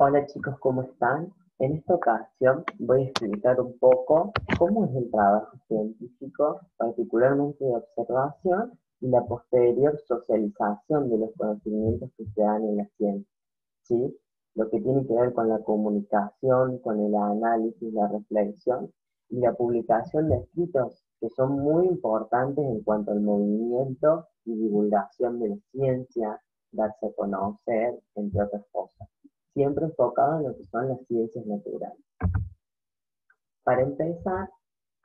Hola chicos, ¿cómo están? En esta ocasión voy a explicar un poco cómo es el trabajo científico, particularmente de observación, y la posterior socialización de los conocimientos que se dan en la ciencia, ¿sí? Lo que tiene que ver con la comunicación, con el análisis, la reflexión y la publicación de escritos que son muy importantes en cuanto al movimiento y divulgación de la ciencia, darse a conocer, entre otras cosas, siempre enfocado en lo que son las ciencias naturales. Para empezar,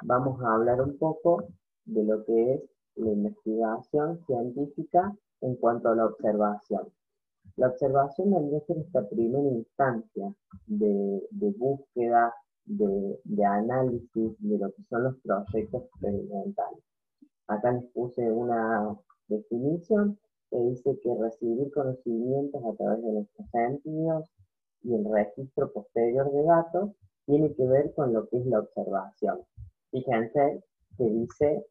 vamos a hablar un poco de lo que es la investigación científica en cuanto a la observación. La observación vendría a ser esta primera instancia de búsqueda, de análisis de lo que son los proyectos experimentales. Acá les puse una definición que dice que recibir conocimientos a través de nuestros sentidos y el registro posterior de datos tiene que ver con lo que es la observación. Fíjense que dice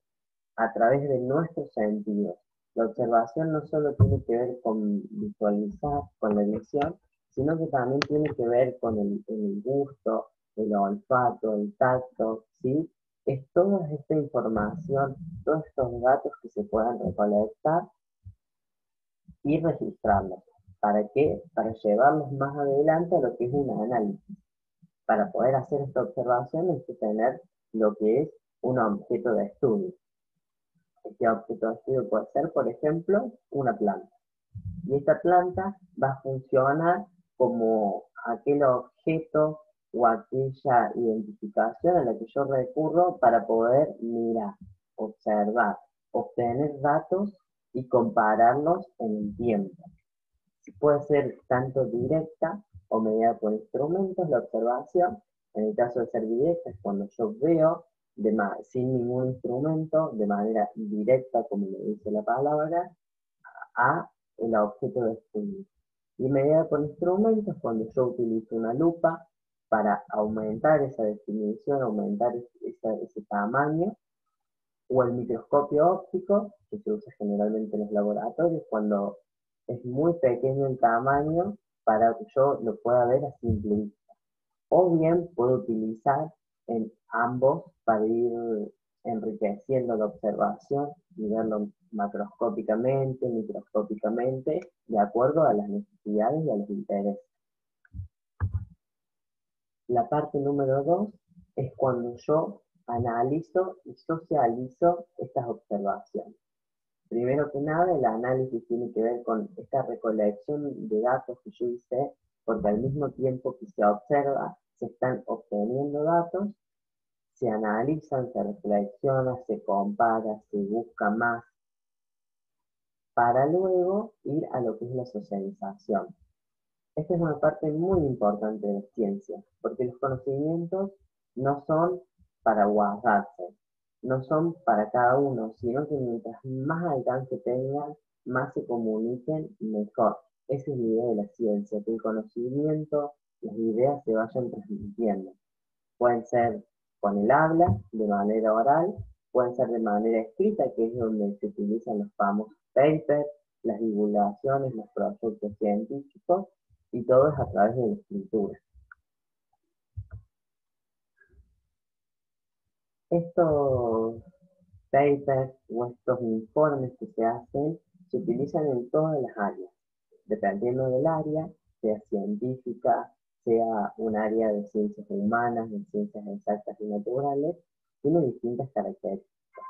a través de nuestros sentidos. La observación no solo tiene que ver con visualizar, con la visión, sino que también tiene que ver con el gusto, el olfato, el tacto, ¿sí? Es toda esta información, todos estos datos que se puedan recolectar y registrarlos. ¿Para qué? Para llevarlos más adelante a lo que es un análisis. Para poder hacer esta observación hay que tener lo que es un objeto de estudio. Este objeto de estudio puede ser, por ejemplo, una planta. Y esta planta va a funcionar como aquel objeto o aquella identificación a la que yo recurro para poder mirar, observar, obtener datos y compararlos en el tiempo. Puede ser tanto directa o mediada por instrumentos la observación. En el caso de ser directa es cuando yo veo sin ningún instrumento, de manera directa, como le dice la palabra, a el objeto de estudio. Y mediada por instrumentos cuando yo utilizo una lupa para aumentar esa definición, aumentar ese tamaño, o el microscopio óptico, que se usa generalmente en los laboratorios, cuando es muy pequeño el tamaño para que yo lo pueda ver a simple vista. O bien puedo utilizar en ambos para ir enriqueciendo la observación y verlo macroscópicamente, microscópicamente, de acuerdo a las necesidades y a los intereses. La parte número 2 es cuando yo analizo y socializo estas observaciones. Primero que nada, el análisis tiene que ver con esta recolección de datos que yo hice, porque al mismo tiempo que se observa, se están obteniendo datos, se analizan, se reflexiona, se compara, se busca más, para luego ir a lo que es la socialización. Esta es una parte muy importante de la ciencia, porque los conocimientos no son para guardarse, no son para cada uno, sino que mientras más alcance tengan, más se comuniquen, mejor. Esa es la idea de la ciencia, que el conocimiento, las ideas se vayan transmitiendo. Pueden ser con el habla, de manera oral, pueden ser de manera escrita, que es donde se utilizan los famosos papers, las divulgaciones, los proyectos científicos, y todo es a través de la escritura. Estos papers o estos informes que se hacen se utilizan en todas las áreas, dependiendo del área, sea científica, sea un área de ciencias humanas, de ciencias exactas y naturales, tiene distintas características.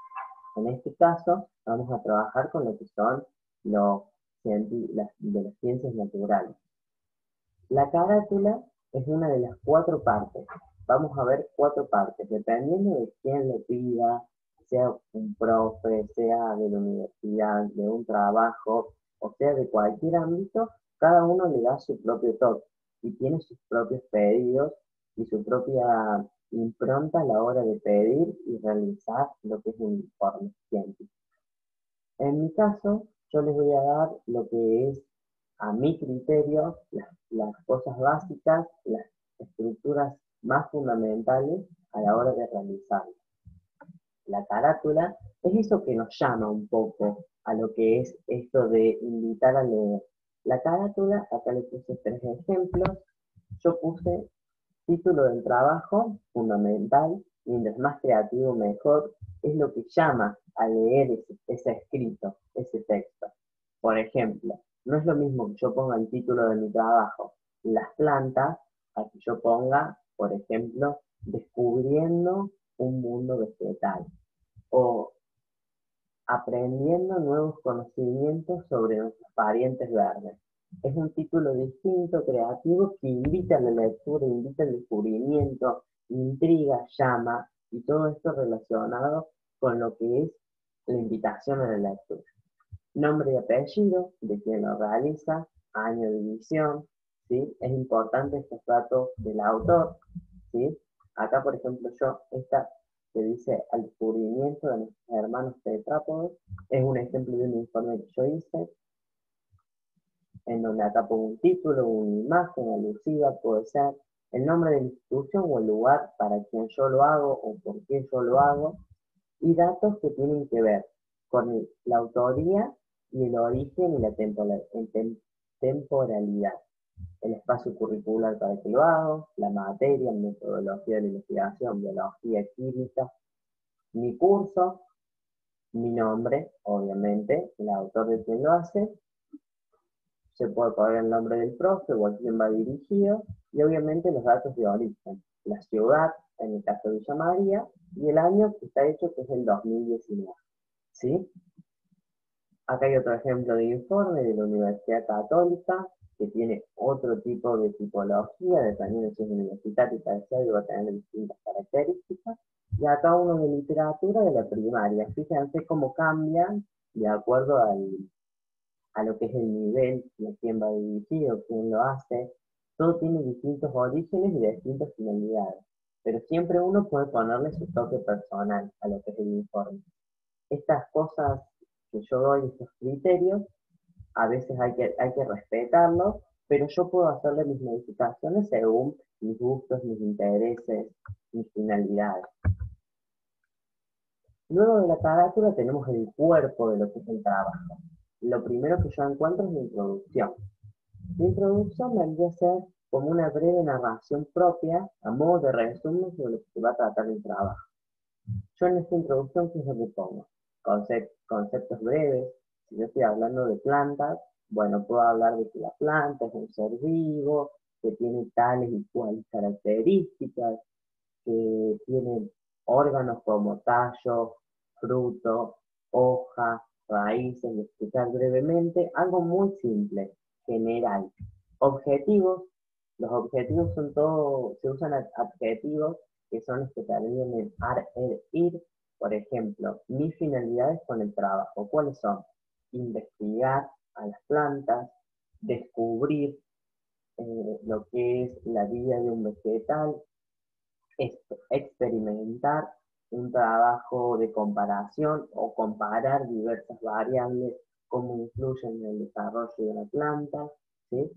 En este caso, vamos a trabajar con lo que son los de las ciencias naturales. La carátula es una de las 4 partes. Vamos a ver 4 partes, dependiendo de quién lo pida, sea un profe, sea de la universidad, de un trabajo, o sea de cualquier ámbito, cada uno le da su propio toque y tiene sus propios pedidos y su propia impronta a la hora de pedir y realizar lo que es un informe científico. En mi caso, yo les voy a dar lo que es, a mi criterio, las cosas básicas, las estructuras más fundamentales a la hora de realizarlo. La carátula es eso que nos llama un poco a lo que es esto de invitar a leer. La carátula, acá le puse 3 ejemplos, Yo puse título del trabajo, fundamental, mientras más creativo mejor, es lo que llama a leer ese escrito, ese texto. Por ejemplo, no es lo mismo que yo ponga el título de mi trabajo, las plantas, a que yo ponga, por ejemplo, descubriendo un mundo vegetal o aprendiendo nuevos conocimientos sobre nuestros parientes verdes. Es un título distinto, creativo, que invita a la lectura, invita al descubrimiento, intriga, llama, y todo esto relacionado con lo que es la invitación a la lectura. Nombre y apellido de quien lo realiza, año de edición, ¿sí? Es importante estos datos del autor, ¿sí? Acá, por ejemplo, esta que dice al descubrimiento de nuestros hermanos tetrápodos, es un ejemplo de un informe que yo hice, en donde acá pongo un título, una imagen alusiva, puede ser el nombre de la institución o el lugar para quien yo lo hago o por qué yo lo hago, y datos que tienen que ver con la autoría y el origen y la temporalidad, el espacio curricular para que lo hago, la materia, metodología de la investigación, biología, química, mi curso, mi nombre, obviamente, el autor de quien lo hace, se puede poner el nombre del profe o a quién va dirigido, y obviamente los datos de origen, la ciudad, en el caso de Villa María, y el año que está hecho, que es el 2019. ¿Sí? Acá hay otro ejemplo de informe de la Universidad Católica, que tiene otro tipo de tipología, dependiendo si es universitario y terciario, va a tener distintas características. Y acá uno de literatura de la primaria. Fíjense cómo cambian de acuerdo a lo que es el nivel, y a quién va dirigido, quién lo hace. Todo tiene distintos orígenes y distintas finalidades, pero siempre uno puede ponerle su toque personal a lo que es el informe. Estas cosas que yo doy, estos criterios, a veces hay que respetarlos, pero yo puedo hacerle mis modificaciones según mis gustos, mis intereses, mis finalidades. Luego de la carátula tenemos el cuerpo de lo que es el trabajo. Lo primero que yo encuentro es la introducción. La introducción vendría a ser como una breve narración propia, a modo de resumen sobre lo que se va a tratar el trabajo. Yo en esta introducción, ¿qué es lo que pongo? Conceptos breves. Si yo estoy hablando de plantas, bueno, puedo hablar de que la planta es un ser vivo, que tiene tales y cuales características, que tiene órganos como tallo, fruto, hoja, raíces, y explicar brevemente algo muy simple, general. Objetivos. Los objetivos son todo, se usan adjetivos que son los que terminan en ar, er, ir. Por ejemplo, mis finalidades con el trabajo, ¿cuáles son? Investigar a las plantas, descubrir lo que es la vida de un vegetal, experimentar un trabajo de comparación o comparar diversas variables, cómo influyen en el desarrollo de la planta, ¿sí?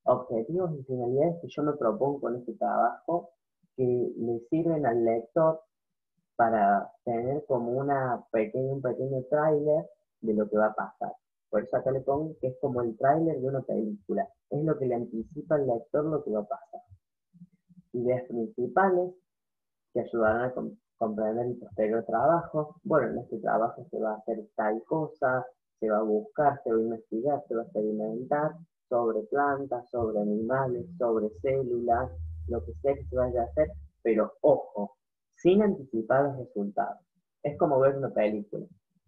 Objetivos y finalidades que yo me propongo con este trabajo que le sirven al lector para tener como un pequeño tráiler de lo que va a pasar. Por eso acá le pongo que es como el tráiler de una película. Es lo que le anticipa al lector lo que va a pasar. Ideas principales que ayudarán a comprender el posterior trabajo. Bueno, en este trabajo se va a hacer tal cosa, se va a buscar, se va a investigar, se va a experimentar sobre plantas, sobre animales, sobre células, lo que sea que se vaya a hacer, pero ojo, sin anticipar los resultados. Es como ver una película.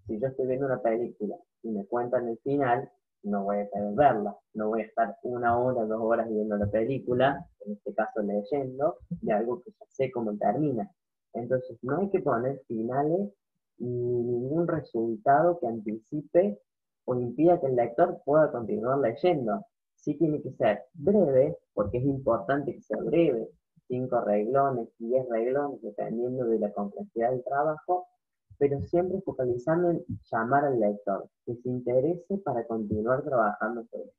Si yo estoy viendo una película y me cuentan el final, no voy a querer verla, no voy a estar 1 hora, 2 horas viendo la película, en este caso leyendo, de algo que ya sé cómo termina. Entonces no hay que poner finales ni ningún resultado que anticipe o impida que el lector pueda continuar leyendo. Sí tiene que ser breve, porque es importante que sea breve, 5 renglones, 10 renglones, dependiendo de la complejidad del trabajo, pero siempre focalizando en llamar al lector, que se interese para continuar trabajando sobre él.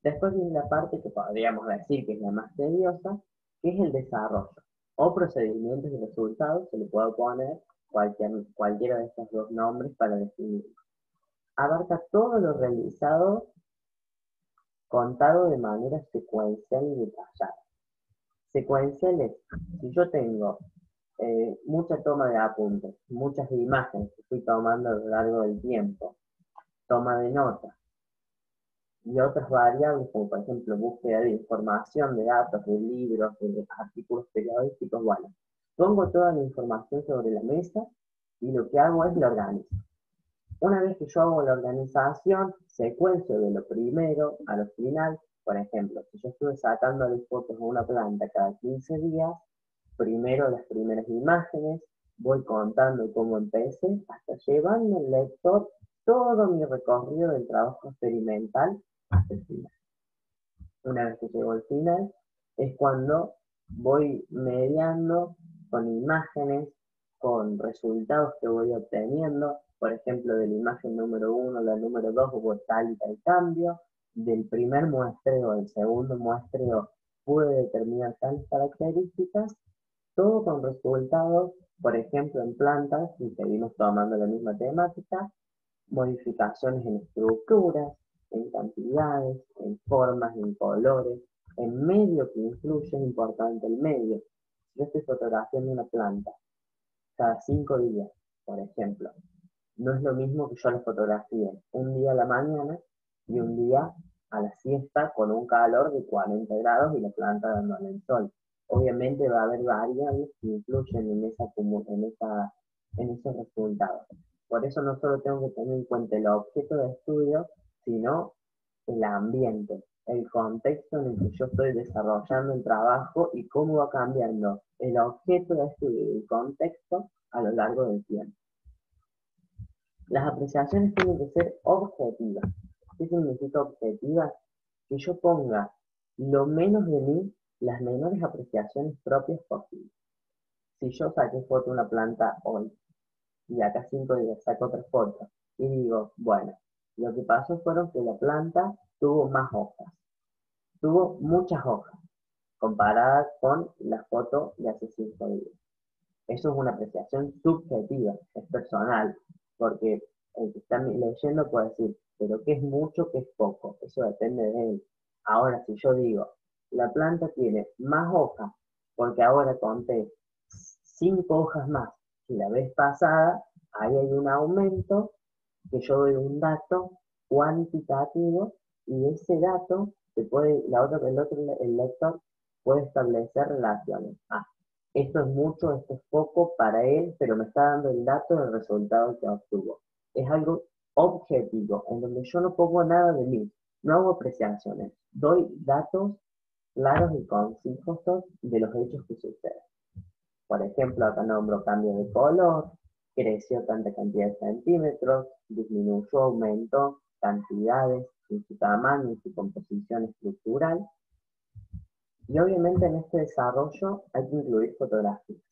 Después viene la parte que podríamos decir que es la más tediosa, que es el desarrollo, o procedimientos y resultados, se le puede poner cualquiera de estos dos nombres para definirlo. Abarca todo lo realizado contado de manera secuencial y detallada. Secuencial es, si yo tengo mucha toma de apuntes, muchas imágenes que fui tomando a lo largo del tiempo, toma de notas y otras variables como por ejemplo búsqueda de información, de datos, de libros, de artículos periodísticos, bueno, pongo toda la información sobre la mesa y lo que hago es la organizo. Una vez que yo hago la organización, secuencio de lo primero a lo final. Por ejemplo, si yo estuve sacando fotos de una planta cada 15 días, primero las primeras imágenes, voy contando cómo empecé, hasta llevando al lector todo mi recorrido del trabajo experimental hasta el final. Una vez que llego al final, es cuando voy mediando con imágenes, con resultados que voy obteniendo. Por ejemplo, de la imagen número 1 a la número 2 hubo tal y tal cambio. Del primer muestreo al segundo muestreo pude determinar tales características, todo con resultados, por ejemplo, en plantas, y seguimos tomando la misma temática, modificaciones en estructuras, en cantidades, en formas, en colores, en medio que influye, es importante el medio. Si yo estoy fotografiando una planta cada 5 días, por ejemplo, no es lo mismo que yo la fotografíe un día a la mañana y un día a la siesta con un calor de 40 grados y la planta dándole el sol. Obviamente va a haber variables que influyen en esos resultados. Por eso no solo tengo que tener en cuenta el objeto de estudio, sino el ambiente, el contexto en el que yo estoy desarrollando el trabajo y cómo va cambiando el objeto de estudio y el contexto a lo largo del tiempo. Las apreciaciones tienen que ser objetivas. ¿Qué significa objetiva? Que yo ponga lo menos de mí, las menores apreciaciones propias posibles. Si yo saqué foto de una planta hoy y acá 5 días saco otra foto y digo, bueno, lo que pasó fueron que la planta tuvo más hojas, tuvo muchas hojas comparadas con la foto de hace 5 días. Eso es una apreciación subjetiva, es personal, porque el que está leyendo puede decir, pero ¿qué es mucho, qué es poco? Eso depende de él. Ahora, si yo digo, la planta tiene más hojas, porque ahora conté 5 hojas más que la vez pasada, ahí hay un aumento, que yo doy un dato cuantitativo, y ese dato el lector puede establecer relaciones. Esto es mucho, esto es poco para él, pero me está dando el dato del resultado que obtuvo. Es algo objetivo, en donde yo no pongo nada de mí, no hago apreciaciones, doy datos claros y concisos de los hechos que suceden. Por ejemplo, acá nombro cambio de color, creció tanta cantidad de centímetros, disminuyó, aumentó cantidades en su tamaño, en su composición estructural. Y obviamente en este desarrollo hay que incluir fotografías.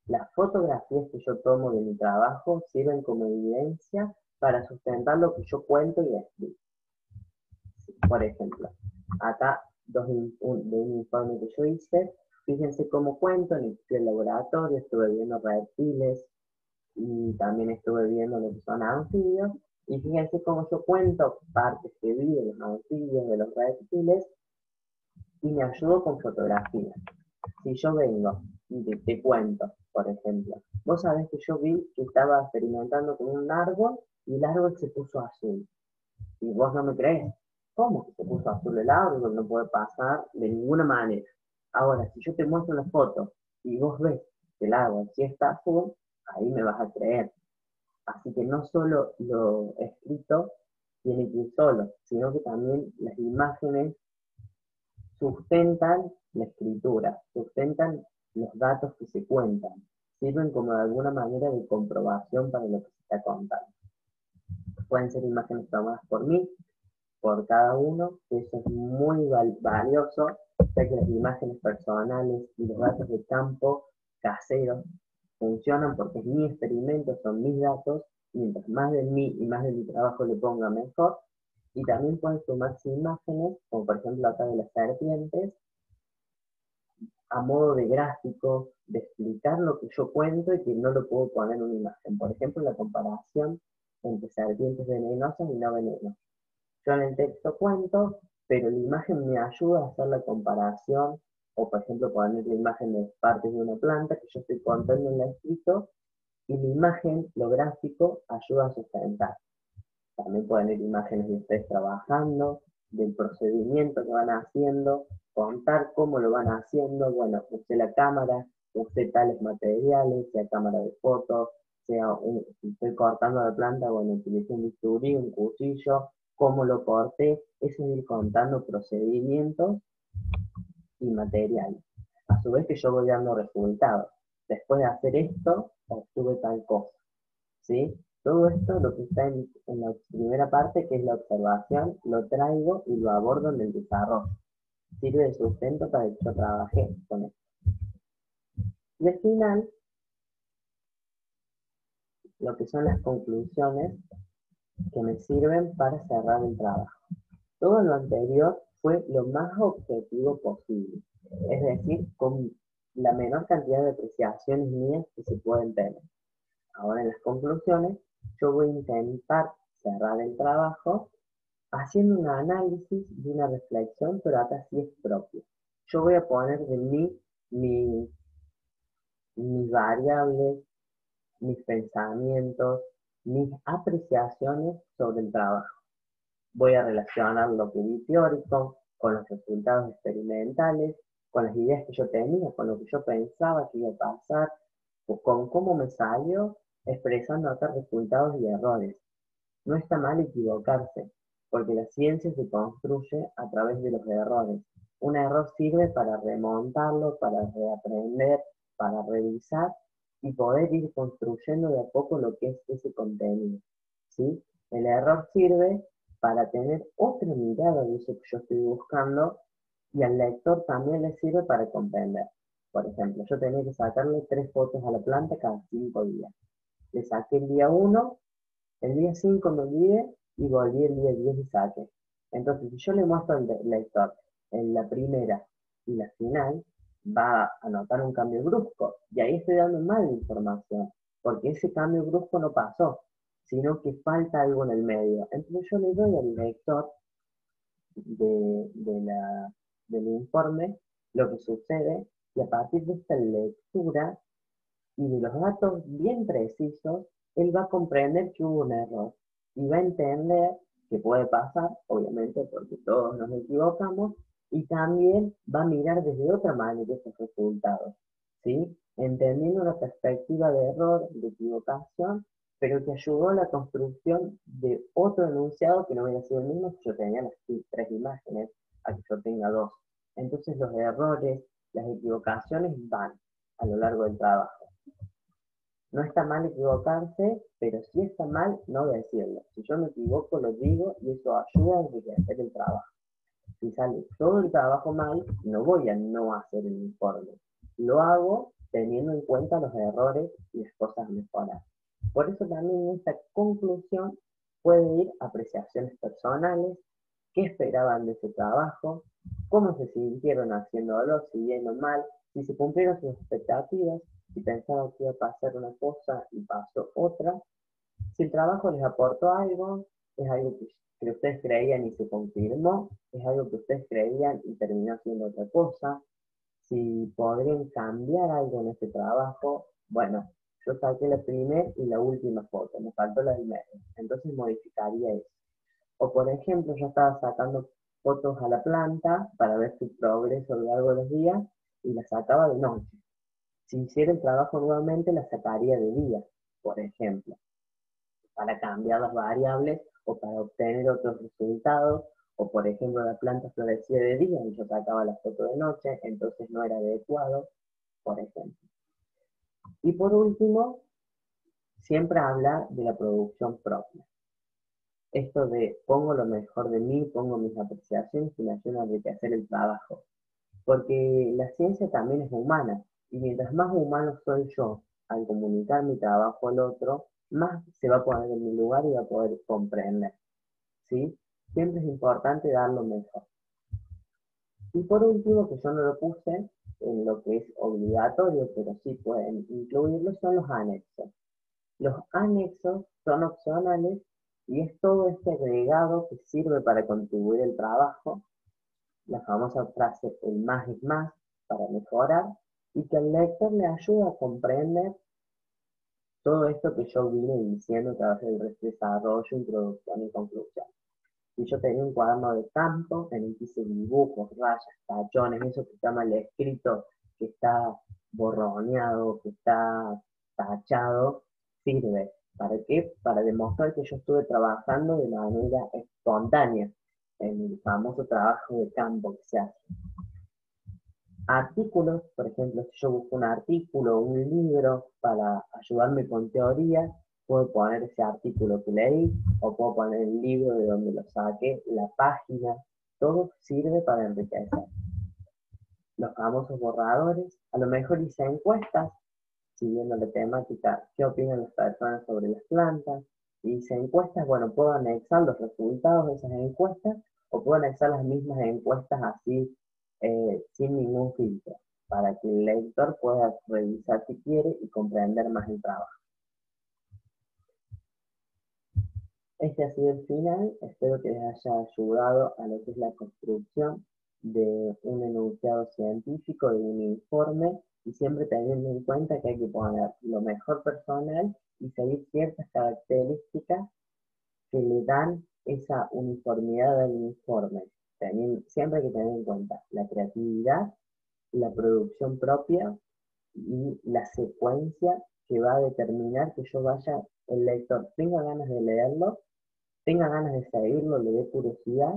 Las fotografías que yo tomo de mi trabajo sirven como evidencia para sustentar lo que yo cuento y explico. Por ejemplo, acá de un informe que yo hice, fíjense cómo cuento, en el laboratorio estuve viendo reptiles y también estuve viendo lo que son anfibios, y fíjense cómo yo cuento partes que vi de los anfibios, de los reptiles, y me ayudo con fotografías. Si yo vengo y te cuento, por ejemplo, vos sabés que yo vi que estaba experimentando con un árbol y el árbol se puso azul. Y vos no me crees. ¿Cómo que se puso azul el árbol? No puede pasar de ninguna manera. Ahora, si yo te muestro la foto y vos ves que el árbol sí está azul, ahí me vas a creer. Así que no solo lo escrito tiene que ir solo, sino que también las imágenes sustentan la escritura, sustentan los datos que se cuentan, sirven como de alguna manera de comprobación para lo que se está contando. Pueden ser imágenes tomadas por mí, por cada uno, eso es muy valioso, ya que las imágenes personales y los datos de campo caseros funcionan porque es mi experimento, son mis datos, mientras más de mí y más de mi trabajo le ponga mejor. Y también pueden sumarse imágenes, como por ejemplo acá de las serpientes, a modo de gráfico, de explicar lo que yo cuento y que no lo puedo poner en una imagen. Por ejemplo, la comparación entre serpientes venenosas y no venenosas. Yo en el texto cuento pero la imagen me ayuda a hacer la comparación, o por ejemplo poner la imagen de partes de una planta que yo estoy contando en la escrito, y la imagen, lo gráfico, ayuda a sustentar. También pueden ir imágenes de ustedes trabajando, del procedimiento que van haciendo, contar cómo lo van haciendo. Bueno, usé la cámara, usé tales materiales, sea cámara de fotos, si estoy cortando la planta, bueno, utilicé un bisturí, un cuchillo, cómo lo corté. Eso es ir contando procedimientos y materiales. A su vez que yo voy dando resultados. Después de hacer esto, obtuve tal cosa. ¿Sí? Todo esto, lo que está en la primera parte, que es la observación, lo traigo y lo abordo en el desarrollo. Sirve de sustento para que yo trabaje con esto. Y al final, lo que son las conclusiones que me sirven para cerrar el trabajo. Todo lo anterior fue lo más objetivo posible, es decir, con la menor cantidad de apreciaciones mías que se pueden tener. Ahora en las conclusiones, yo voy a intentar cerrar el trabajo haciendo un análisis y una reflexión, pero acá sí es propio. Yo voy a poner de mí mis variables, mis pensamientos, mis apreciaciones sobre el trabajo. Voy a relacionar lo que vi teórico con los resultados experimentales, con las ideas que yo tenía, con lo que yo pensaba que iba a pasar, o con cómo me salió, expresando acá resultados y errores. No está mal equivocarse, porque la ciencia se construye a través de los errores. Un error sirve para remontarlo, para reaprender, para revisar y poder ir construyendo de a poco lo que es ese contenido. ¿Sí? El error sirve para tener otra mirada de eso que yo estoy buscando y al lector también le sirve para comprender. Por ejemplo, yo tenía que sacarle 3 fotos a la planta cada 5 días. Le saqué el día 1, el día 5 me olvidé y volví el día 10 y saqué. Entonces, si yo le muestro al lector en la primera y la final, va a notar un cambio brusco. Y ahí estoy dando mala información, porque ese cambio brusco no pasó, sino que falta algo en el medio. Entonces yo le doy al lector del informe lo que sucede y a partir de esta lectura y de los datos bien precisos, él va a comprender que hubo un error y va a entender que puede pasar, obviamente, porque todos nos equivocamos, y también va a mirar desde otra manera esos resultados, ¿sí? Entendiendo una perspectiva de error, de equivocación, pero que ayudó a la construcción de otro enunciado que no hubiera sido el mismo si yo tenía las 3 imágenes, a que yo tenga 2. Entonces los errores, las equivocaciones van a lo largo del trabajo. No está mal equivocarse, pero sí está mal no decirlo. Si yo me equivoco, lo digo y eso ayuda a enriquecer el trabajo. Si sale todo el trabajo mal, no voy a no hacer el informe. Lo hago teniendo en cuenta los errores y las cosas mejoradas. Por eso también en esta conclusión puede ir apreciaciones personales, qué esperaban de ese trabajo, cómo se sintieron haciéndolo, si bien o mal, si se cumplieron sus expectativas, si pensaban que iba a pasar una cosa y pasó otra, si el trabajo les aportó algo, es algo que ustedes creían y se confirmó, es algo que ustedes creían y terminó siendo otra cosa, si podrían cambiar algo en este trabajo. Bueno, yo saqué la primera y la última foto, me faltó la del medio, entonces modificaría eso. O por ejemplo, yo estaba sacando fotos a la planta para ver su progreso a lo largo de los días y la sacaba de noche. Si hiciera el trabajo nuevamente, la sacaría de día, por ejemplo, para cambiar las variables o para obtener otros resultados. O por ejemplo, la planta florecía de día y yo sacaba la foto de noche, entonces no era adecuado, por ejemplo. Y por último, siempre hablar de la producción propia. Esto de pongo lo mejor de mí, pongo mis apreciaciones y me ayuda a enriquecer el trabajo. Porque la ciencia también es humana, y mientras más humano soy yo al comunicar mi trabajo al otro, más se va a poner en mi lugar y va a poder comprender. ¿Sí? Siempre es importante dar lo mejor. Y por último, que yo no lo puse en lo que es obligatorio, pero sí pueden incluirlo, son los anexos. Los anexos son opcionales y es todo este agregado que sirve para contribuir el trabajo, la famosa frase el más es más para mejorar, y que el lector le ayuda a comprender todo esto que yo vine diciendo a través del desarrollo, introducción y conclusión. Si yo tenía un cuaderno de campo en el que hice dibujos, rayas, tachones, eso que está mal escrito, que está borroneado, que está tachado, sirve. ¿Para qué? Para demostrar que yo estuve trabajando de manera espontánea en el famoso trabajo de campo que se hace. Artículos, por ejemplo, si yo busco un artículo o un libro para ayudarme con teoría, puedo poner ese artículo que leí o puedo poner el libro de donde lo saqué, la página, todo sirve para enriquecer. Los famosos borradores, a lo mejor hice encuestas, siguiendo la temática, ¿qué opinan las personas sobre las plantas? Si hice encuestas, bueno, puedo anexar los resultados de esas encuestas o puedo anexar las mismas encuestas así, sin ningún filtro, para que el lector pueda revisar si quiere y comprender más el trabajo. Este ha sido el final, espero que les haya ayudado a lo que es la construcción de un enunciado científico, de un informe, y siempre teniendo en cuenta que hay que poner lo mejor personal y seguir ciertas características que le dan esa uniformidad del informe. Siempre hay que tener en cuenta la creatividad, la producción propia y la secuencia que va a determinar que yo vaya, el lector tenga ganas de leerlo, tenga ganas de seguirlo, le dé curiosidad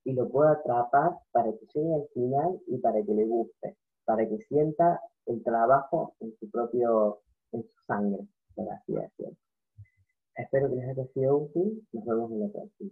y lo pueda atrapar para que llegue al final y para que le guste, para que sienta el trabajo en su propio, en su sangre, por así decirlo. Espero que les haya sido útil, nos vemos en la próxima.